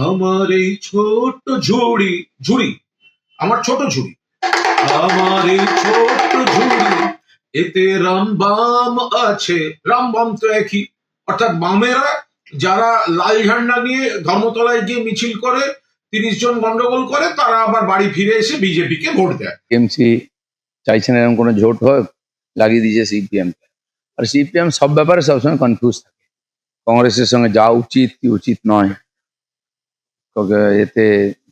আমার এই ছোট্ট ঝুড়ি ঝুড়ি আমার ছোট ঝুড়ি, আমার এই ছোট্ট ঝুড়ি, এতে রাম বাম আছে। রাম বাম তো একই, অর্থাৎ বামেরা যারা লাল ঝান্ডা নিয়ে ধর্মতলায় গিয়ে মিছিল করে 30 জন গন্ডগোল করে, তারা আবার বাড়ি ফিরে এসে বিজেপি কে ভোট দেয়। টিএমসি চাইছেন এরকম কোনো জোট হোক, লাগিয়ে দিয়েছে সিপিএম। আর সিপিএম সব ব্যাপারে সবসময় কনফিউজ থাকে, কংগ্রেসের সঙ্গে যাওয়া উচিত কি উচিত নয়। এতে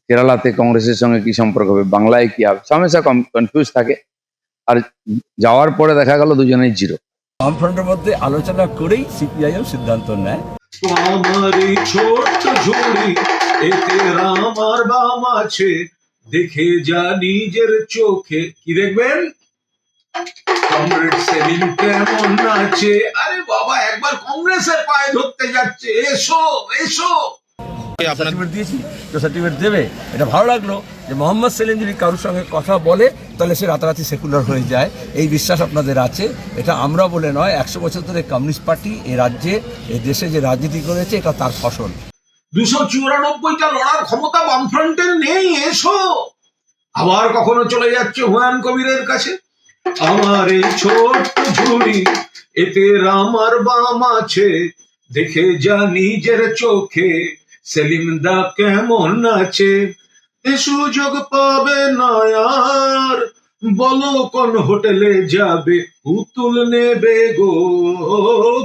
কেরালাতে কংগ্রেসের সঙ্গে কি সম্পর্ক হবে, বাংলায় কি হবে, হামেশা কনফিউজ থাকে। আর যাওয়ার পরে দেখা গেল দুজনেই জিরো। বামফ্রন্টের মধ্যে আলোচনা করেই সিপিআইএম সিদ্ধান্ত নেয়। আমার এই ছোট্ট ঝুড়ি, এতে রাম আর বাম আছে, দেখে যা নিজের চোখে। কি দেখবেন? কমরেড সেলিম কেমন আছে। আরে বাবা, একবার কংগ্রেসের পায়ে ধরতে যাচ্ছে, এসো এসো। সার্টিফিকেট দিয়েছি তো সার্টিফিকেট দেবে। এটা ভালো লাগলো যে মোহাম্মদ সেলিম যদি কারোর সঙ্গে কথা বলে তাহলে সে রাতারাতি সেকুলার হয়ে যায়, এই বিশ্বাস আপনাদের আছে। এটা আমরা বলে নয়, 100 বছর ধরে কমিউনিস্ট পার্টি এই রাজ্যে এই দেশে যে রাজনীতি করেছে এটা তার ফসল। 294টা লড়ার ক্ষমতা বামফ্রন্টের নেই, এসো। আবার কখনো চলে যাচ্ছে হুমায়ুন কবিরের কাছে। আমার এই ছোট্ট ঝুড়ি, এতে রাম আর বাম আছে, দেখে যা নিজের চোখে, সেলিম দা কেমন আছে। এ সুযোগ পাবে না আর, বলো কোন হোটেলে যাবে, পুতুল নেবে গো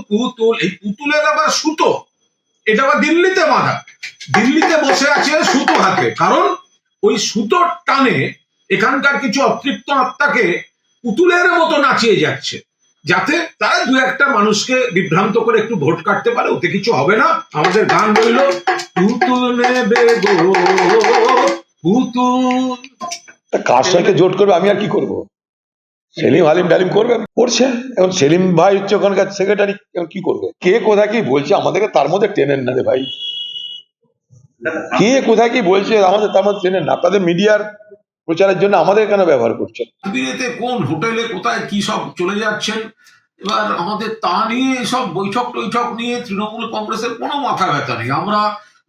পুতুল। এই পুতুলের আবার সুতো, এটা আবার দিল্লিতে বাঁধা, দিল্লিতে বসে আছে সুতো হাতে, কারণ ওই সুতোর টানে এখানকার কিছু অতৃপ্ত আত্মাকে পুতুলের মতো নাচিয়ে যাচ্ছে, যাতে তারা দু একটা মানুষকে বিভ্রান্ত করে একটু ভোট কাটতে পারে। ওতে কিছু হবে না। আমাদের গান রইল, পুতুল নেবে গো পুতুল। কার সঙ্গে জোট করবে, আমি আর কি করব? সেলিম হালিম ডালিম করবে, করছে। এখন সেলিম ভাই হচ্ছে ওখানকার সেক্রেটারি, কি করবে? কে কোথায় কি বলছে আমাদেরকে তার মধ্যে টেনেন না রে ভাই। কে কোথায় কি বলছে আমাদের তার মধ্যে টেনেন না। আপনাদের মিডিয়ার প্রচারের জন্য আমাদের কেন ব্যবহার করছেন? বিয়েতে কোন হোটেলে কোথায় কি সব চলে যাচ্ছেন, এবার আমাদের তা নিয়ে সব বৈঠক টৈঠক নিয়ে তৃণমূল কংগ্রেসের কোনো মাথা ব্যথা নেই। আমরা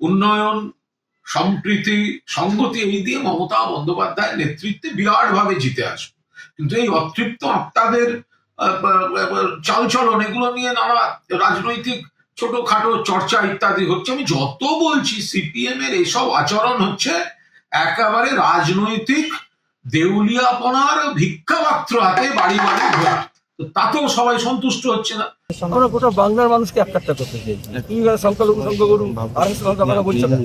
উন্নয়ন, সম্প্রীতি, সংগতি এই দিয়ে মমতা বন্দ্যোপাধ্যায়ের নেতৃত্বে বিরাট ভাবে জিতে আসবো। কিন্তু এই অতৃপ্ত আত্মাদের চালচলন, এগুলো নিয়ে নানা রাজনৈতিক ছোটখাটো চর্চা ইত্যাদি হচ্ছে। আমি যত বলছি সিপিএম এর এসব আচরণ হচ্ছে একেবারে রাজনৈতিক দেউলিয়াপনার ভিক্ষাপাত্র হাতে বাড়ি বাড়ি ঘোরা। তো তাতেও সবাই সন্তুষ্ট হচ্ছে না। আমরা গোটা বাংলার মানুষকে একটা করতে চাই, তুমি সংখ্যালঘু সংখ্যাগুরু আর বলছো না।